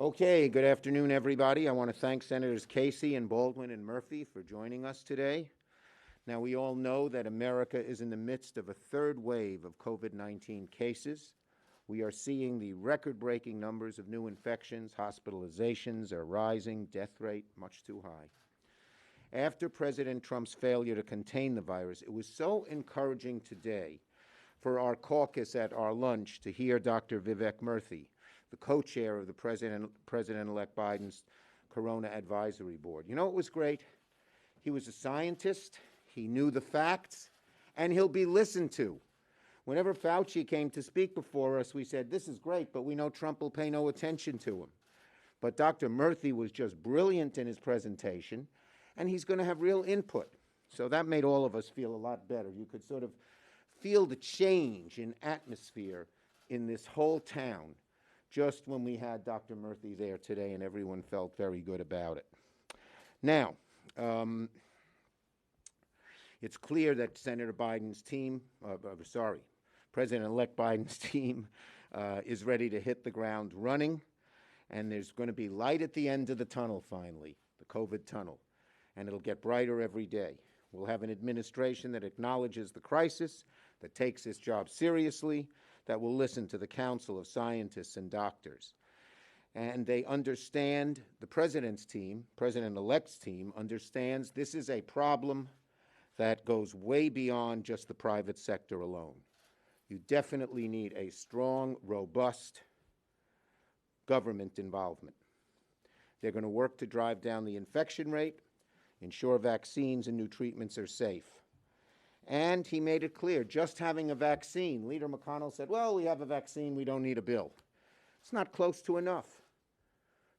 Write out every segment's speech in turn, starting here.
Okay, good afternoon, everybody. I want to thank Senators Casey and Baldwin and Murphy for joining us today. Now, we all know that America is in the midst of a third wave of COVID-19 cases. We are seeing the record-breaking numbers of new infections, hospitalizations are rising, death rate much too high. After President Trump's failure to contain the virus, it was so encouraging today for our caucus at our lunch to hear Dr. Vivek Murthy, the co-chair of the President-elect Biden's Corona Advisory Board. You know what was great? He was a scientist, he knew the facts, and he'll be listened to. Whenever Fauci came to speak before us, we said, this is great, but we know Trump will pay no attention to him. But Dr. Murthy was just brilliant in his presentation, and he's going to have real input. So that made all of us feel a lot better. You could sort of feel the change in atmosphere in this whole town just when we had Dr. Murthy there today, and everyone felt very good about it. Now, it's clear that Senator Biden's team, President-elect Biden's team is ready to hit the ground running, and there's going to be light at the end of the tunnel finally, the COVID tunnel, and it'll get brighter every day. We'll have an administration that acknowledges the crisis, that takes its job seriously, that will listen to the counsel of scientists and doctors. And they understand, the president's team, president-elect's team, understands this is a problem that goes way beyond just the private sector alone. You definitely need a strong, robust government involvement. They're going to work to drive down the infection rate, ensure vaccines and new treatments are safe. And he made it clear, just having a vaccine, Leader McConnell said, well, we have a vaccine, we don't need a bill. It's not close to enough.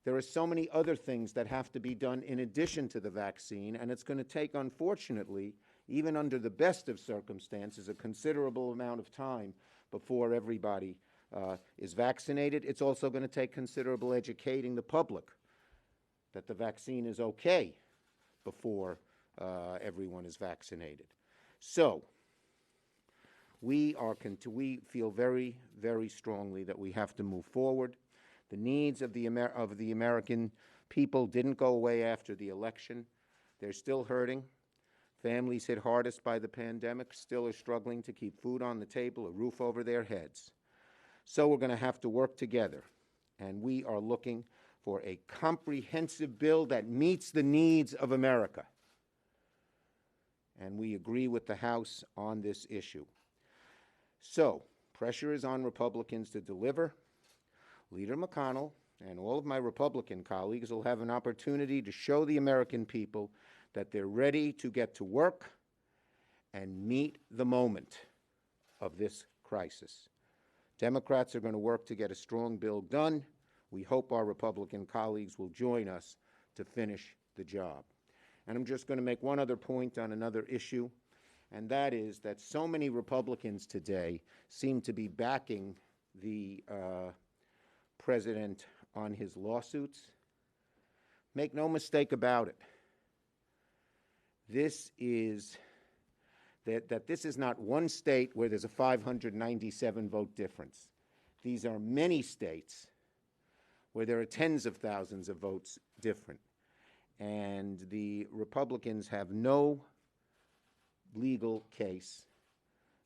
There are so many other things that have to be done in addition to the vaccine, and it's going to take, unfortunately, even under the best of circumstances, a considerable amount of time before everybody is vaccinated. It's also going to take considerable educating the public that the vaccine is okay before everyone is vaccinated. So we feel very, very strongly that we have to move forward. The needs of the American people didn't go away after the election. They're still hurting. Families hit hardest by the pandemic still are struggling to keep food on the table, a roof over their heads. So we're going to have to work together, and we are looking for a comprehensive bill that meets the needs of America. And we agree with the House on this issue. So, pressure is on Republicans to deliver. Leader McConnell and all of my Republican colleagues will have an opportunity to show the American people that they're ready to get to work and meet the moment of this crisis. Democrats are going to work to get a strong bill done. We hope our Republican colleagues will join us to finish the job. And I'm just going to make one other point on another issue, and that is that so many Republicans today seem to be backing the president on his lawsuits. Make no mistake about it. This is this is not one state where there's a 597 vote difference. These are many states where there are tens of thousands of votes different. And the Republicans have no legal case.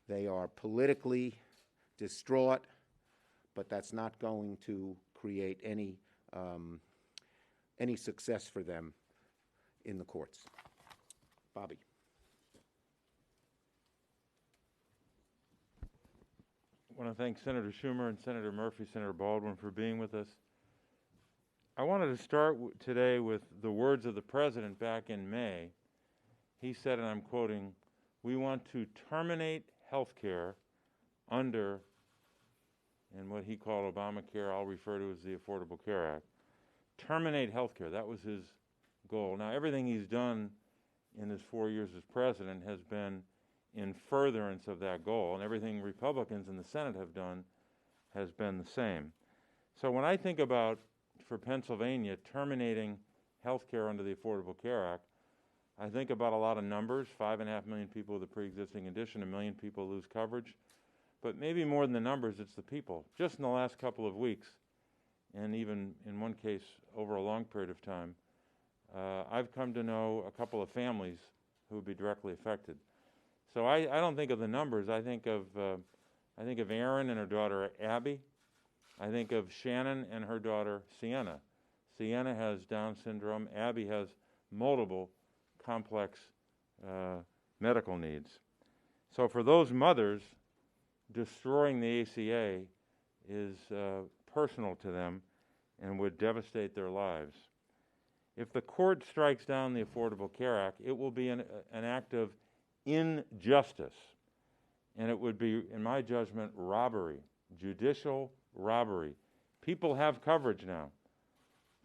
They are politically distraught, but that's not going to create any success for them in the courts. Bobby. I want to thank Senator Schumer and Senator Murphy, Senator Baldwin for being with us. I wanted to start today with the words of the President back in May. He said, and I'm quoting, "We want to terminate health care under," and what he called Obamacare, I'll refer to as the Affordable Care Act. Terminate health care, that was his goal. Now, everything he's done in his 4 years as president has been in furtherance of that goal, and everything Republicans in the Senate have done has been the same. So when I think about, for Pennsylvania, terminating health care under the Affordable Care Act, I think about a lot of numbers, 5.5 million people with a pre-existing condition, 1 million people lose coverage. But maybe more than the numbers, it's the people. Just in the last couple of weeks, and even in one case over a long period of time. I've come to know a couple of families who would be directly affected. So I don't think of the numbers. I think of Erin and her daughter Abby. I think of Shannon and her daughter Sienna. Sienna has Down syndrome. Abby has multiple complex medical needs. So for those mothers, destroying the ACA is personal to them and would devastate their lives. If the court strikes down the Affordable Care Act, it will be an act of injustice, and it would be, in my judgment, robbery, judicial robbery. People have coverage now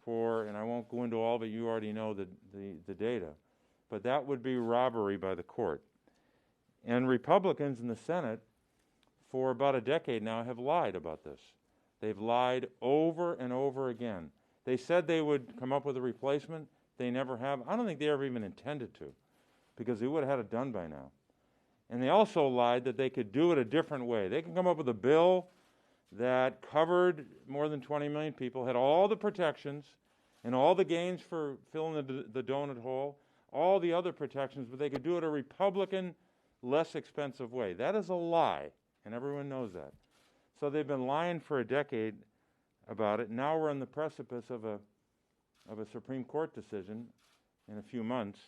for, and I won't go into all of it, you already know the data, but that would be robbery by the court. And Republicans in the Senate for about a decade now have lied about this. They've lied over and over again. They said they would come up with a replacement. They never have. I don't think they ever even intended to, because they would have had it done by now. And they also lied that they could do it a different way. They can come up with a bill that covered more than 20 million people, had all the protections and all the gains for filling the donut hole, all the other protections, but they could do it a Republican, less expensive way. That is a lie, and everyone knows that. So they've been lying for a decade about it. Now we're on the precipice of a Supreme Court decision in a few months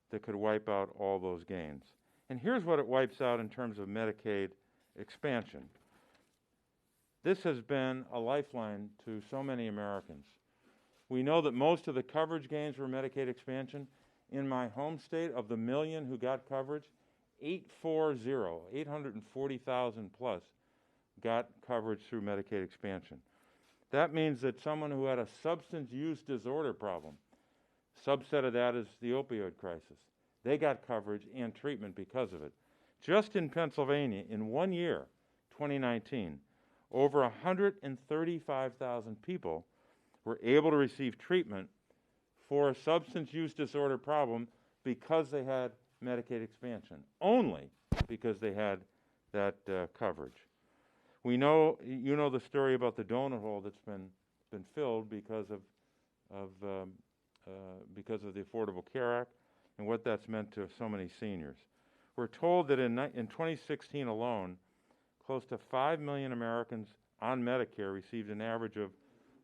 that could wipe out all those gains. And here's what it wipes out in terms of Medicaid expansion. This has been a lifeline to so many Americans. We know that most of the coverage gains for Medicaid expansion in my home state, of the million who got coverage, 840,000 plus got coverage through Medicaid expansion. That means that someone who had a substance use disorder problem, subset of that is the opioid crisis, they got coverage and treatment because of it. Just in Pennsylvania, in 1 year, 2019, over 135,000 people were able to receive treatment for a substance use disorder problem because they had Medicaid expansion, only because they had that coverage. We know, you know the story about the donut hole that's been filled because of the Affordable Care Act and what that's meant to so many seniors. We're told that in 2016 alone, close to 5 million Americans on Medicare received an average of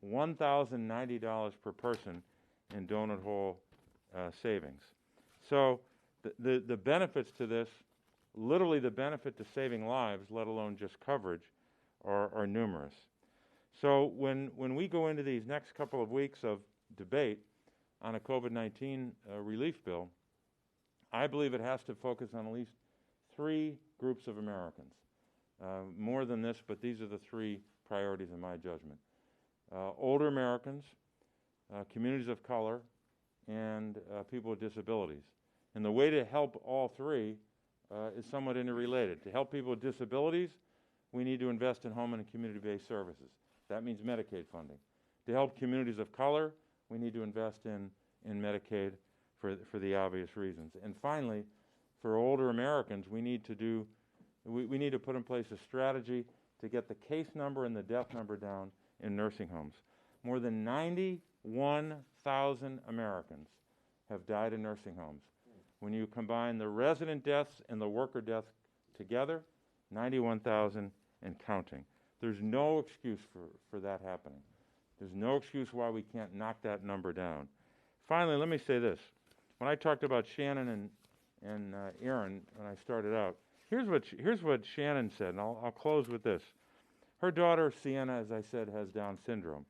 $1,090 per person in donut hole savings. So the benefits to this, literally the benefit to saving lives, let alone just coverage, are numerous. So when we go into these next couple of weeks of debate on a COVID-19 relief bill, I believe it has to focus on at least 3 groups of Americans. More than this, but these are the 3 priorities in my judgment. Older Americans, communities of color, and people with disabilities. And the way to help all 3 is somewhat interrelated. To help people with disabilities, we need to invest in home and community-based services. That means Medicaid funding. To help communities of color, we need to invest in Medicaid for the obvious reasons. And finally, for older Americans, we need to put in place a strategy to get the case number and the death number down in nursing homes. More than 91,000 Americans have died in nursing homes. When you combine the resident deaths and the worker deaths together, 91,000 and counting. There's no excuse for that happening. There's no excuse why we can't knock that number down. Finally, let me say this. When I talked about Shannon and Erin when I started out, here's what Shannon said, and I'll close with this. Her daughter, Sienna, as I said, has Down syndrome.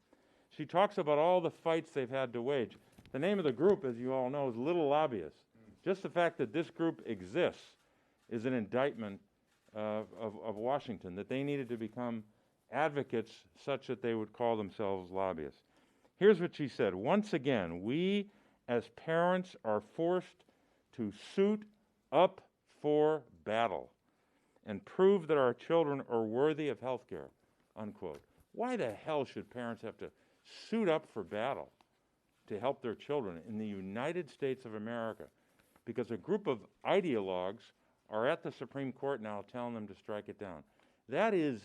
She talks about all the fights they've had to wage. The name of the group, as you all know, is Little Lobbyists. Just the fact that this group exists is an indictment of Washington, that they needed to become advocates such that they would call themselves lobbyists. Here's what she said. Once again, we as parents are forced to suit up for battle and prove that our children are worthy of health care, unquote. Why the hell should parents have to suit up for battle to help their children in the United States of America? Because a group of ideologues are at the Supreme Court now telling them to strike it down. That is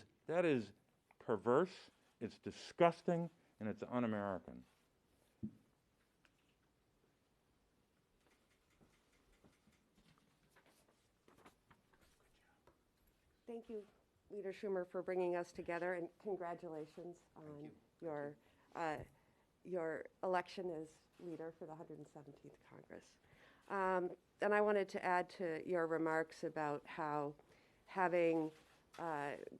perverse, it's disgusting, and it's un-American. Thank you, Leader Schumer, for bringing us together, and congratulations on your election as leader for the 117th Congress. And I wanted to add to your remarks about how having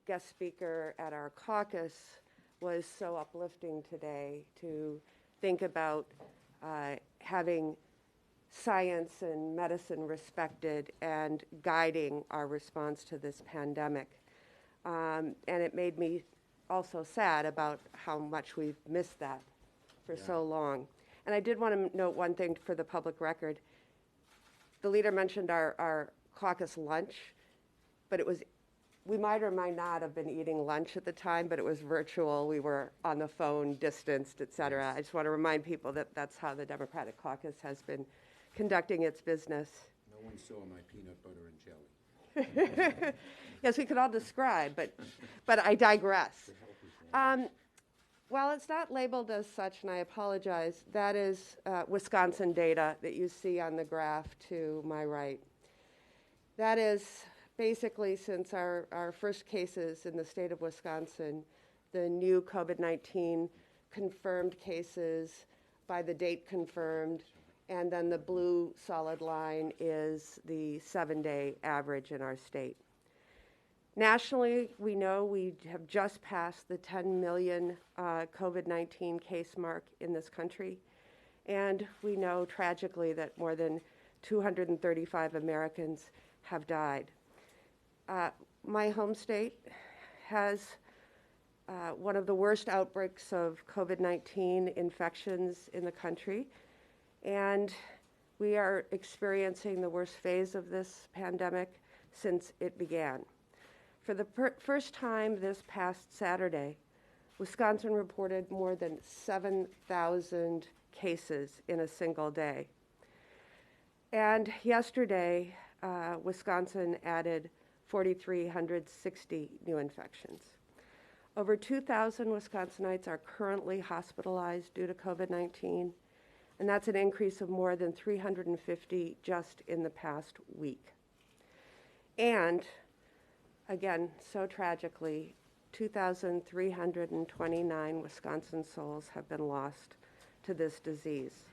guest speaker at our caucus was so uplifting today, to think about having science and medicine respected and guiding our response to this pandemic. And it made me also sad about how much we've missed that for so long. And I did want to note one thing for the public record. The leader mentioned our caucus lunch, but we might or might not have been eating lunch at the time, but it was virtual. We were on the phone, distanced, et cetera. I just want to remind people that that's how the Democratic caucus has been conducting its business. No one saw my peanut butter and jelly. Yes, we could all describe, but I digress. While it's not labeled as such, and I apologize, that is Wisconsin data that you see on the graph to my right. That is basically, since our first cases in the state of Wisconsin, the new COVID-19 confirmed cases by the date confirmed, and then the blue solid line is the 7-day average in our state. Nationally, we know we have just passed the 10 million COVID-19 case mark in this country, and we know tragically that more than 235 Americans have died. My home state has one of the worst outbreaks of COVID-19 infections in the country, and we are experiencing the worst phase of this pandemic since it began. For the first time this past Saturday, Wisconsin reported more than 7,000 cases in a single day. And yesterday, Wisconsin added 4,360 new infections. Over 2,000 Wisconsinites are currently hospitalized due to COVID-19, and that's an increase of more than 350 just in the past week. And again, so tragically, 2,329 Wisconsin souls have been lost to this disease.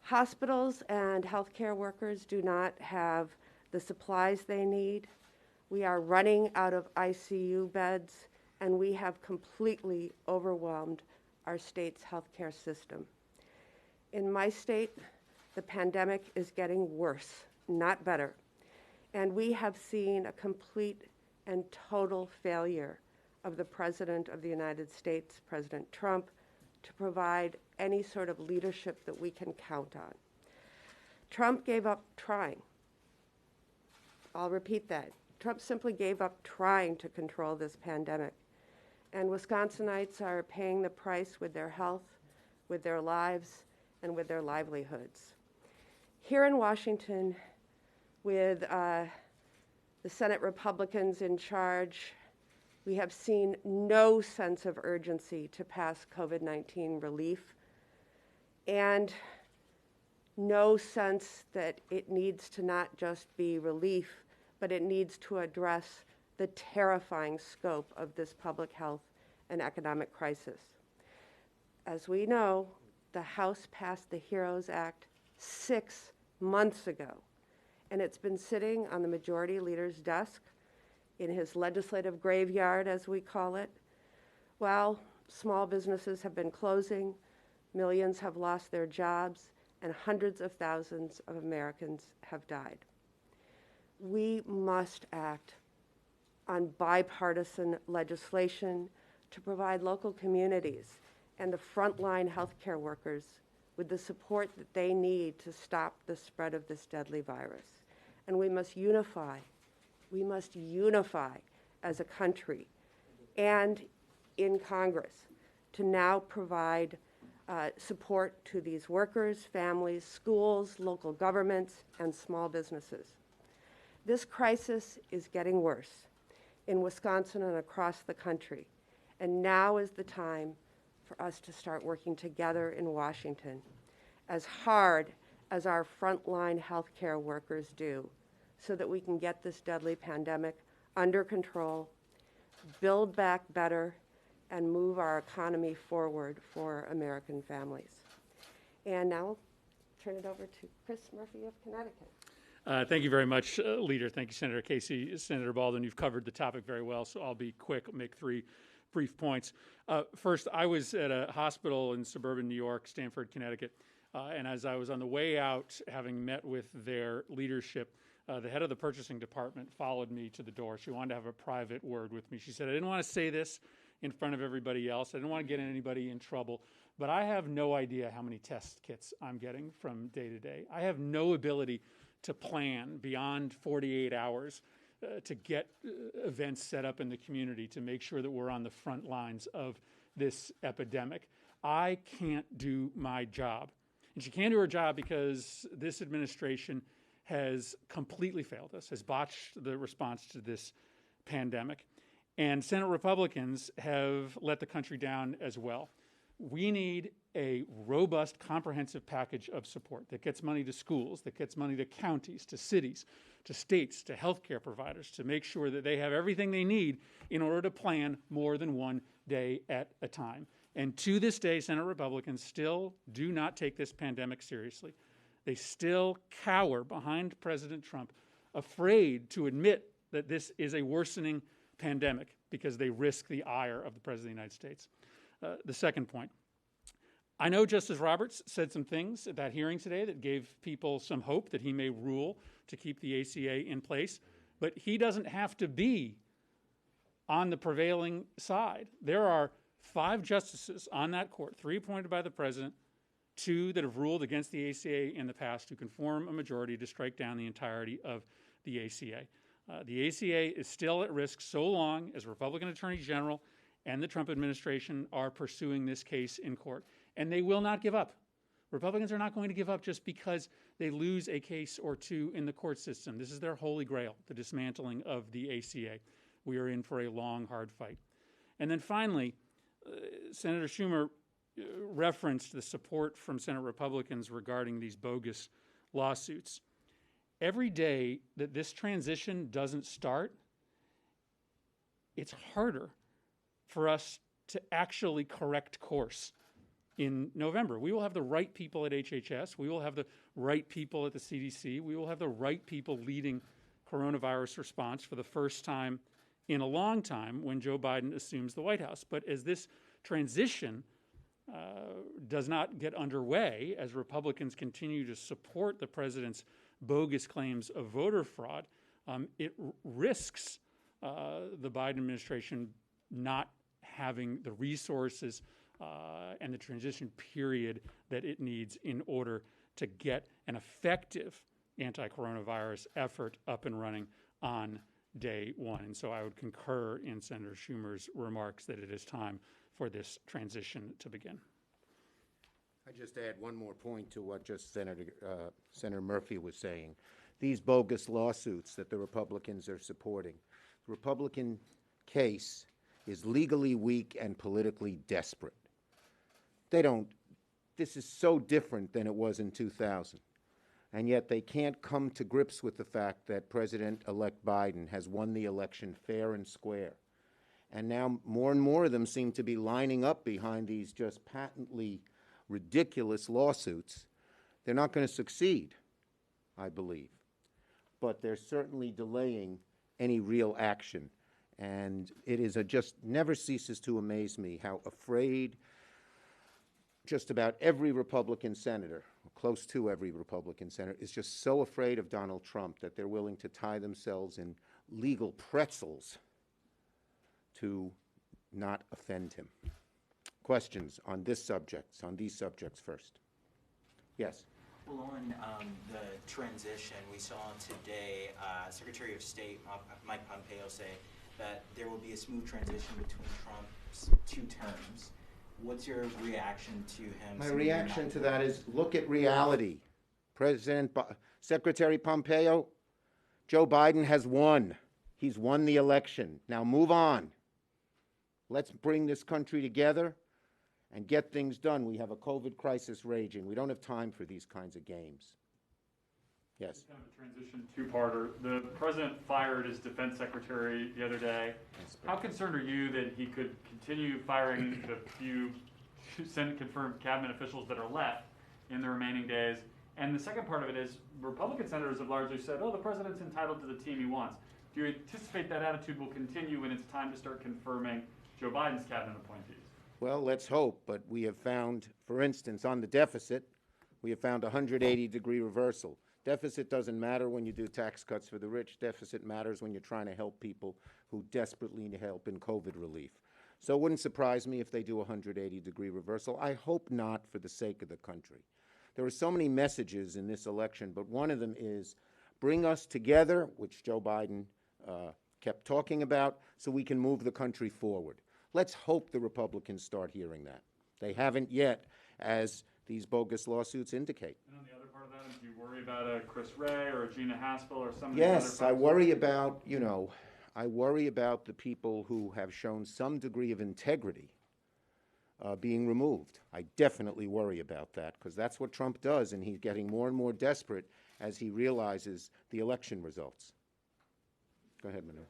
Hospitals and healthcare workers do not have the supplies they need. We are running out of ICU beds, and we have completely overwhelmed our state's healthcare system. In my state, the pandemic is getting worse, not better. And we have seen a complete and total failure of the President of the United States, President Trump, to provide any sort of leadership that we can count on. Trump gave up trying. I'll repeat that. Trump simply gave up trying to control this pandemic. And Wisconsinites are paying the price with their health, with their lives, and with their livelihoods. Here in Washington, with the Senate Republicans in charge, we have seen no sense of urgency to pass COVID-19 relief, and no sense that it needs to not just be relief, but it needs to address the terrifying scope of this public health and economic crisis. As we know, the House passed the HEROES Act 6 months ago, and it's been sitting on the majority leader's desk in his legislative graveyard, as we call it, while small businesses have been closing, millions have lost their jobs, and hundreds of thousands of Americans have died. We must act on bipartisan legislation to provide local communities and the frontline healthcare workers with the support that they need to stop the spread of this deadly virus. And we must unify as a country and in Congress to now provide support to these workers, families, schools, local governments, and small businesses. This crisis is getting worse in Wisconsin and across the country, and now is the time for us to start working together in Washington, as hard as our frontline healthcare workers do, so that we can get this deadly pandemic under control, build back better, and move our economy forward for American families. And now I'll turn it over to Chris Murphy of Connecticut. Thank you very much, Leader. Thank you, Senator Casey. Senator Baldwin, you've covered the topic very well, so I'll be quick. I'll make three brief points. First, I was at a hospital in suburban New York, Stamford, Connecticut, and as I was on the way out, having met with their leadership, the head of the purchasing department followed me to the door. She wanted to have a private word with me. She said, I didn't want to say this in front of everybody else. I didn't want to get anybody in trouble, but I have no idea how many test kits I'm getting from day to day. I have no ability to plan beyond 48 hours to get events set up in the community to make sure that we're on the front lines of this epidemic. I can't do my job. And she can't do her job because this administration has completely failed us, has botched the response to this pandemic. And Senate Republicans have let the country down as well. We need a robust, comprehensive package of support that gets money to schools, that gets money to counties, to cities, to states, to healthcare providers, to make sure that they have everything they need in order to plan more than one day at a time. And to this day, Senate Republicans still do not take this pandemic seriously. They still cower behind President Trump, afraid to admit that this is a worsening pandemic because they risk the ire of the President of the United States. The second point, I know Justice Roberts said some things at that hearing today that gave people some hope that he may rule to keep the ACA in place, but he doesn't have to be on the prevailing side. There are 5 justices on that court, 3 appointed by the President, 2 that have ruled against the ACA in the past, who can form a majority to strike down the entirety of the ACA. The ACA is still at risk so long as Republican Attorney General and the Trump administration are pursuing this case in court. And they will not give up. Republicans are not going to give up just because they lose a case or two in the court system. This is their holy grail, the dismantling of the ACA. We are in for a long, hard fight. And then finally, Senator Schumer referenced the support from Senate Republicans regarding these bogus lawsuits. Every day that this transition doesn't start, it's harder for us to actually correct course in November. We will have the right people at HHS. We will have the right people at the CDC. We will have the right people leading coronavirus response for the first time in a long time when Joe Biden assumes the White House. But as this transition does not get underway, as Republicans continue to support the president's bogus claims of voter fraud, it risks the Biden administration not having the resources and the transition period that it needs in order to get an effective anti-coronavirus effort up and running on day one. And so I would concur in Senator Schumer's remarks that it is time for this transition to begin. I just add one more point to what just Senator Murphy was saying. These bogus lawsuits that the Republicans are supporting, the Republican case is legally weak and politically desperate. This is so different than it was in 2000. And yet they can't come to grips with the fact that President-elect Biden has won the election fair and square. And now more and more of them seem to be lining up behind these just patently ridiculous lawsuits. They're not going to succeed, I believe. But they're certainly delaying any real action. And it is just never ceases to amaze me how afraid just about every Republican senator, or close to every Republican senator, is just so afraid of Donald Trump that they're willing to tie themselves in legal pretzels to not offend him. Questions on these subjects first? Yes. Well, on the transition, we saw today Secretary of State Mike Pompeo say that there will be a smooth transition between Trump's 2 terms. What's your reaction to him? My reaction to that is look at reality. Secretary Pompeo, Joe Biden has won. He's won the election. Now move on. Let's bring this country together and get things done. We have a COVID crisis raging. We don't have time for these kinds of games. Yes. Kind of a transition two-parter. The president fired his defense secretary the other day. How concerned are you that he could continue firing the few Senate-confirmed cabinet officials that are left in the remaining days? And the second part of it is Republican senators have largely said, oh, the president's entitled to the team he wants. Do you anticipate that attitude will continue when it's time to start confirming Joe Biden's cabinet appointees? Well, let's hope, but we have found, for instance, on the deficit, we have found a 180-degree reversal. Deficit doesn't matter when you do tax cuts for the rich. Deficit matters when you're trying to help people who desperately need help in COVID relief. So it wouldn't surprise me if they do a 180-degree reversal. I hope not, for the sake of the country. There are so many messages in this election, but one of them is bring us together, which Joe Biden kept talking about, so we can move the country forward. Let's hope the Republicans start hearing that. They haven't yet, as these bogus lawsuits indicate. And on the other part of that, do you worry about a Chris Wray or a Gina Haspel or some of these Yes, other I folks? worry about, I worry about the people who have shown some degree of integrity being removed. I definitely worry about that, because that's what Trump does, and he's getting more and more desperate as he realizes the election results. Go ahead, Manu.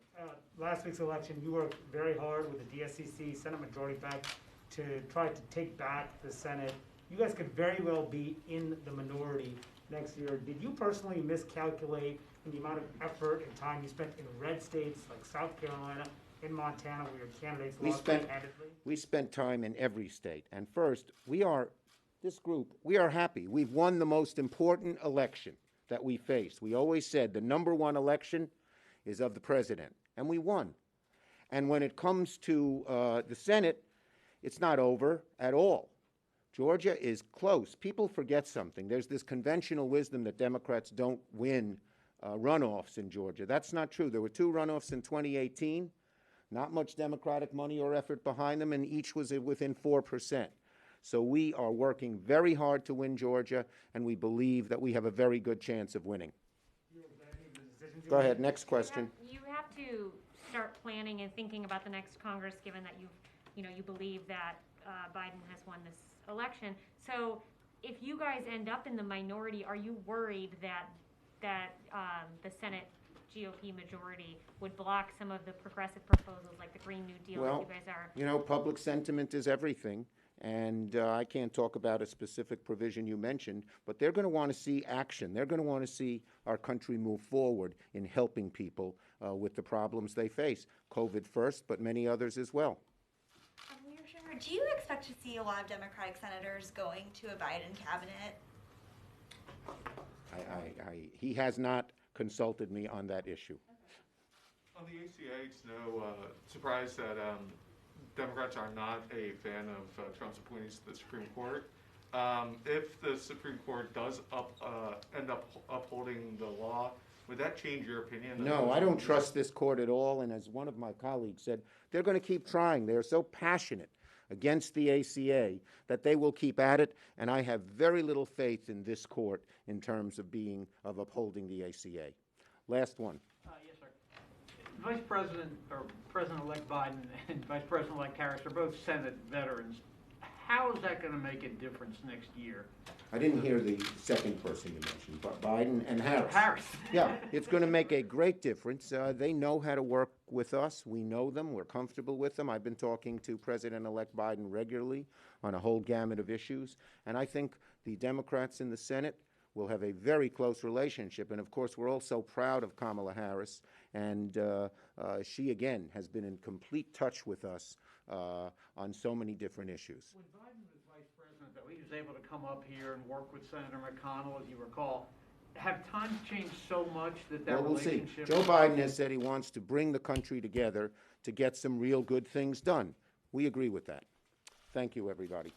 Last week's election, you worked very hard with the DSCC, Senate Majority PAC, to try to take back the Senate. You guys could very well be in the minority next year. Did you personally miscalculate in the amount of effort and time you spent in red states like South Carolina, in Montana, where your candidates lost competitively? We spent time in every state. And first, this group, we are happy. We've won the most important election that we faced. We always said the number one election is of the president, and we won. And when it comes to the Senate, it's not over at all. Georgia is close. People forget something. There's this conventional wisdom that Democrats don't win runoffs in Georgia. That's not true. There were 2 runoffs in 2018, not much Democratic money or effort behind them, and each was within 4%. So we are working very hard to win Georgia, and we believe that we have a very good chance of winning. Go ahead, next question. You have to start planning and thinking about the next Congress, given that you believe that Biden has won this election. So if you guys end up in the minority, are you worried that the Senate GOP majority would block some of the progressive proposals like the Green New Deal that you guys are? Public sentiment is everything. And I can't talk about a specific provision you mentioned, but they're going to want to see action. They're going to want to see our country move forward in helping people with the problems they face. COVID first, but many others as well. Leader Schumer, do you expect to see a lot of Democratic senators going to a Biden cabinet? He has not consulted me on that issue. On the ACA, it's no surprise that Democrats are not a fan of Trump's appointees to the Supreme Court. If the Supreme Court does end up upholding the law, would that change your opinion? No, I don't trust this court at all. And as one of my colleagues said, they're going to keep trying. They're so passionate against the ACA that they will keep at it. And I have very little faith in this court in terms of upholding the ACA. Last one. Yes, sir. Vice President or President-elect Biden and Vice President-elect Harris are both Senate veterans. How is that going to make a difference next year? I didn't hear the second person you mentioned, but Biden and Harris. Harris. Yeah, it's going to make a great difference. They know how to work with us. We know them. We're comfortable with them. I've been talking to President-elect Biden regularly on a whole gamut of issues. And I think the Democrats in the Senate will have a very close relationship. And, of course, we're all so proud of Kamala Harris. And she, again, has been in complete touch with us on so many different issues. When Biden was vice president, though, he was able to come up here and work with Senator McConnell, as you recall. Have times changed so much that We'll see. relationship... Joe Biden has said he wants to bring the country together to get some real good things done. We agree with that. Thank you, everybody.